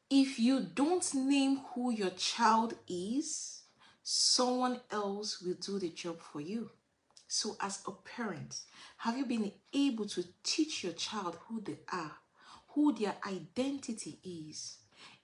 If you don't name who your child is, someone else will do the job for you. So as a parent, have you been able to teach your child who they are, who their identity is?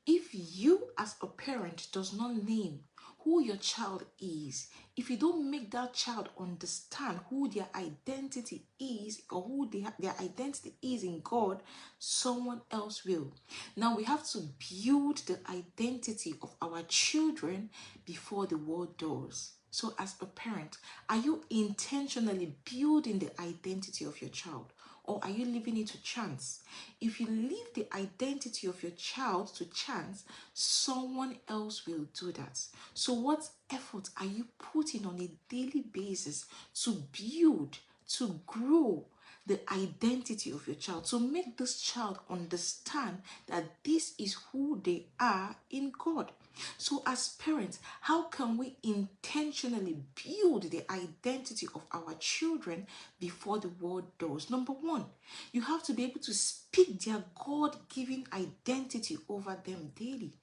If you as a parent does not name who your child is, if you don't make that child understand who their identity is or who their identity is in God, someone else will. Now we have to build the identity of our children before the world does. So as a parent, are you intentionally building the identity of your child? Or are you leaving it to chance? If you leave the identity of your child to chance, someone else will do that. So what effort are you putting on a daily basis to build, to grow the identity of your child, to make this child understand that this is who they are in God? So as parents, how can we intentionally build the identity of our children before the world does? Number one, you have to be able to speak their God-given identity over them daily.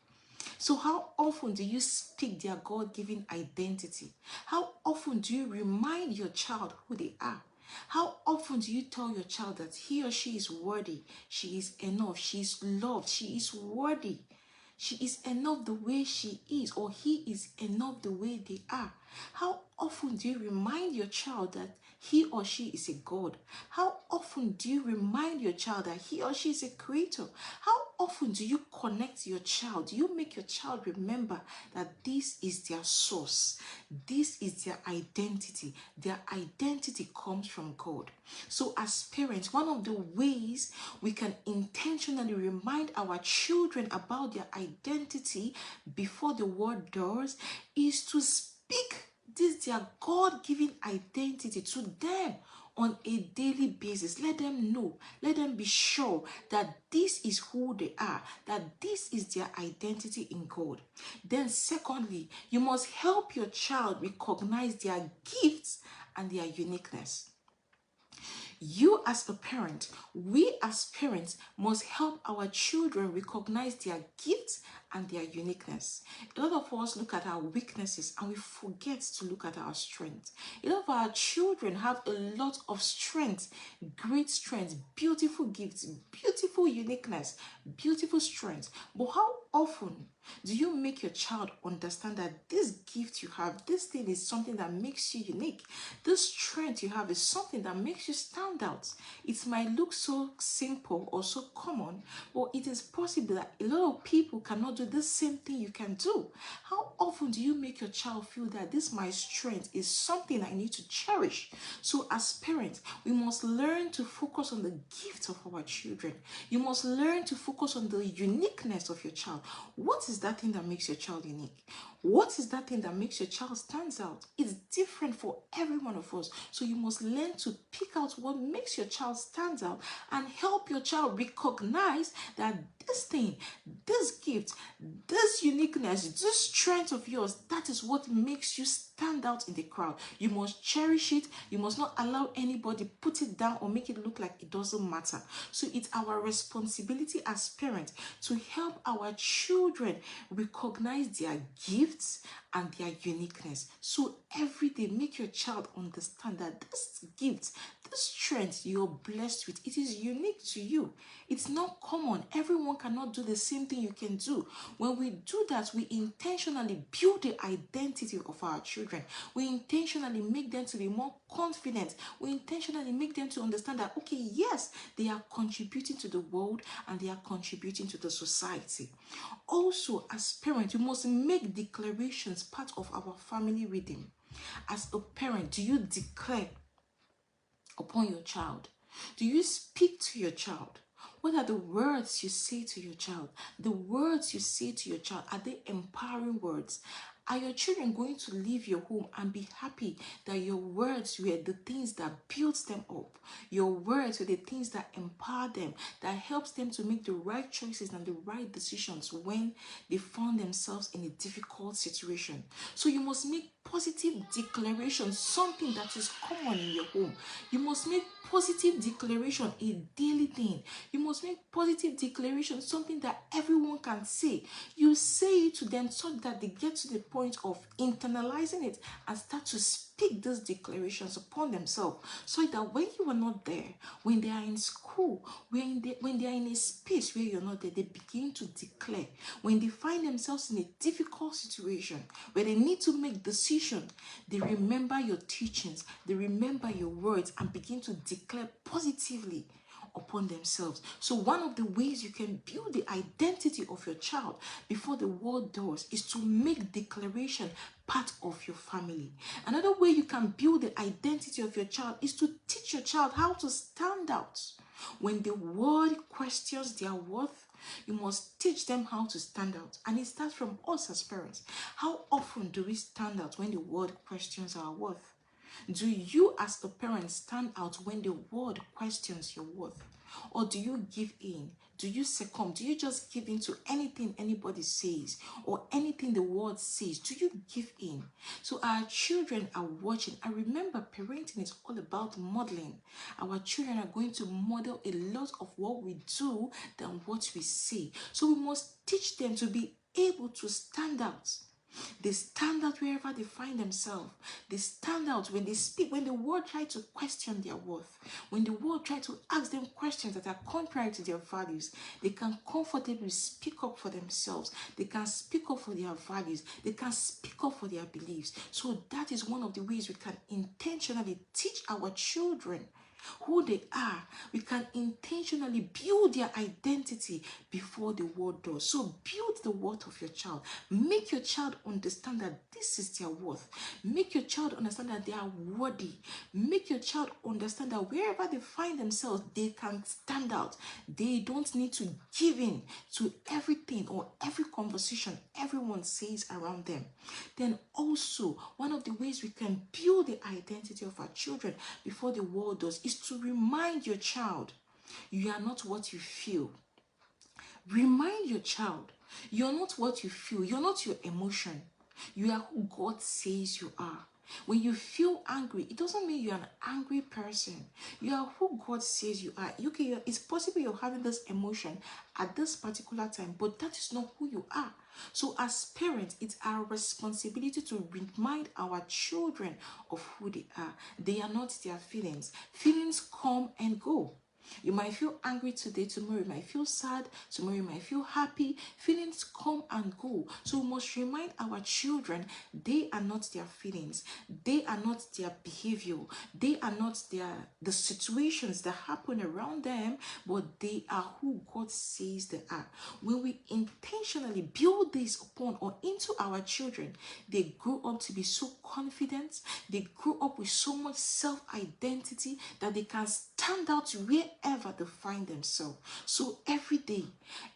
So how often do you speak their God-given identity? How often do you remind your child who they are? How often do you tell your child that he or she is worthy, she is enough, she is loved, she is worthy, she is enough the way she is, or he is enough the way they are? How often do you remind your child that he or she is a God? How often do you remind your child that he or she is a creator? How often do you connect your child? Do you make your child remember that this is their source? This is their identity. Their identity comes from God. So as parents, one of the ways we can intentionally remind our children about their identity before the world does is to speak this their God-given identity to them on a daily basis. Let them know, let them be sure that this is who they are, that this is their identity in God. Then secondly, you must help your child recognize their gifts and their uniqueness. You as a parent, we as parents must help our children recognize their gifts and their uniqueness. A lot of us look at our weaknesses and we forget to look at our strengths. A lot of our children have a lot of strength, great strength, beautiful gifts, beautiful uniqueness, beautiful strength. But how often do you make your child understand that this gift you have, this thing is something that makes you unique? This strength you have is something that makes you stand out. It might look so simple or so common, but it is possible that a lot of people cannot do the same thing you can do. How often do you make your child feel that this my strength is something I need to cherish? So as parents, we must learn to focus on the gifts of our children. You must learn to focus on the uniqueness of your child. What is that thing that makes your child unique? What is that thing that makes your child stands out? It's different for every one of us. So you must learn to pick out what makes your child stand out and help your child recognize that this thing, this gift, this uniqueness, this strength of yours, that is what makes you stand out in the crowd. You must cherish it. You must not allow anybody put it down or make it look like it doesn't matter. So it's our responsibility as parents to help our children recognize their gifts and their uniqueness. So every day, make your child understand that this gift, this strength you're blessed with, it is unique to you. It's not common. Everyone cannot do the same thing you can do. When we do that, we intentionally build the identity of our children. We intentionally make them to be more confident. We intentionally make them to understand that, okay, yes, they are contributing to the world and they are contributing to the society. Also, as parents, you must make declarations part of our family rhythm. As a parent, do you declare upon your child? Do you speak to your child? What are the words you say to your child? The words you say to your child, are they empowering words? Are your children going to leave your home and be happy that your words were the things that builds them up? Your words were the things that empower them, that helps them to make the right choices and the right decisions when they found themselves in a difficult situation. So you must make positive declaration something that is common in your home. You must make positive declaration a daily thing. You must make positive declaration something that everyone can say. You say it to them so that they get to the point of internalizing it and start to speak these declarations upon themselves, so that when you are not there, when they are in school, when they are in a space where you're not there, they begin to declare. When they find themselves in a difficult situation where they need to make decisions, they remember your teachings, they remember your words, and begin to declare positively upon themselves. So one of the ways you can build the identity of your child before the world does is to make declaration part of your family. Another way you can build the identity of your child is to teach your child how to stand out. When the world questions their worth, you must teach them how to stand out. And it starts from us as parents. How often do we stand out when the world questions our worth? Do you as a parent stand out when the world questions your worth? Or do you give in? Do you succumb? Do you just give in to anything anybody says or anything the world says? Do you give in? So our children are watching. And remember, parenting is all about modeling. Our children are going to model a lot of what we do than what we say. So we must teach them to be able to stand out. They stand out wherever they find themselves. They stand out when they speak, when the world tries to question their worth, when the world tries to ask them questions that are contrary to their values. They can comfortably speak up for themselves. They can speak up for their values. They can speak up for their beliefs. So that is one of the ways we can intentionally teach our children who they are. We can intentionally build their identity before the world does. So build the worth of your child. Make your child understand that this is their worth. Make your child understand that they are worthy. Make your child understand that wherever they find themselves, they can stand out. They don't need to give in to everything or every conversation everyone says around them. Then also, one of the ways we can build the identity of our children before the world does is to remind your child, you are not what you feel. Remind your child, you're not what you feel. You're not your emotion. You are who God says you are. When you feel angry, it doesn't mean you're an angry person. You are who God says you are. It's possible you're having this emotion at this particular time, but that is not who you are. So as parents, it's our responsibility to remind our children of who they are. They are not their feelings. Feelings come and go. You might feel angry today, tomorrow you might feel sad, tomorrow you might feel happy. Feelings come and go. So we must remind our children they are not their feelings. They are not their behavior. They are not the situations that happen around them, but they are who God says they are. When we intentionally build this upon or into our children, they grow up to be so confident. They grow up with so much self-identity that they can stand out wherever they find themselves. So every day,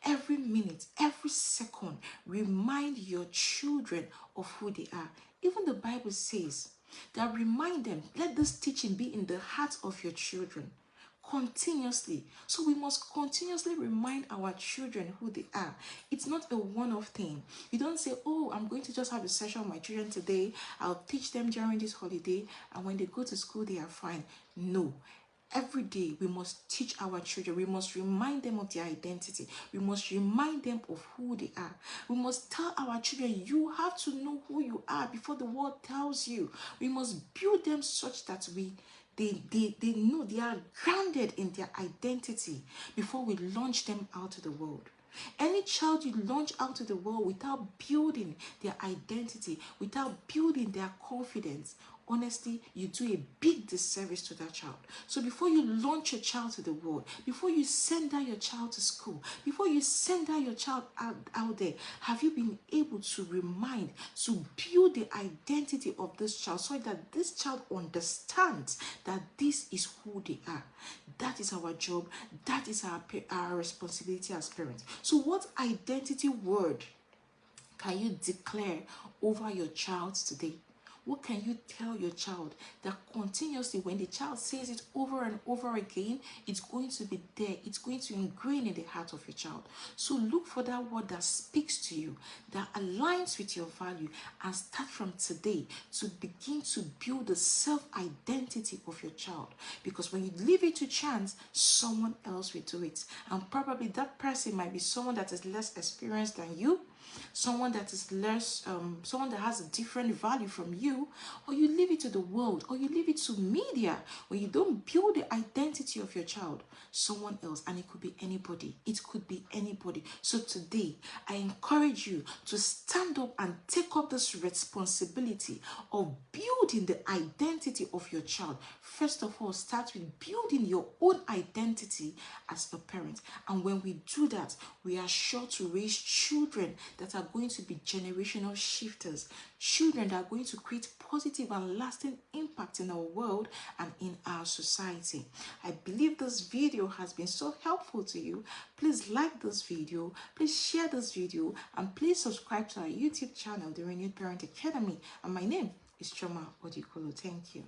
every minute, every second, remind your children of who they are. Even the Bible says that remind them, let this teaching be in the hearts of your children continuously. So we must continuously remind our children who they are. It's not a one-off thing. You don't say, oh, I'm going to just have a session with my children today. I'll teach them during this holiday, and when they go to school, they are fine. No. Every day, we must teach our children. We must remind them of their identity. We must remind them of who they are. We must tell our children, you have to know who you are before the world tells you. We must build them such that they know they are grounded in their identity before we launch them out to the world. Any child you launch out to the world without building their identity, without building their confidence, honestly, you do a big disservice to that child. So before you launch your child to the world, before you send out your child to school, before you send out your child out there, have you been able to build the identity of this child so that this child understands that this is who they are? That is our job. That is our responsibility as parents. So what identity word can you declare over your child today? What can you tell your child that continuously, when the child says it over and over again, it's going to be there, it's going to ingrain in the heart of your child. So look for that word that speaks to you, that aligns with your value, and start from today to begin to build the self-identity of your child. Because when you leave it to chance, someone else will do it. And probably that person might be someone that is less experienced than you, someone that is less someone that has a different value from you, or you leave it to the world, or you leave it to media. When you don't build the identity of your child, someone else, and it could be anybody, so today I encourage you to stand up and take up this responsibility of building the identity of your child. First of all, start with building your own identity as a parent. And when we do that, we are sure to raise children that are going to be generational shifters, children that are going to create positive and lasting impact in our world and in our society. I believe this video has been so helpful to you. Please like this video, please share this video, and please subscribe to our YouTube channel, The Renewed Parent Academy. And my name is Chioma Odikolo. Thank you.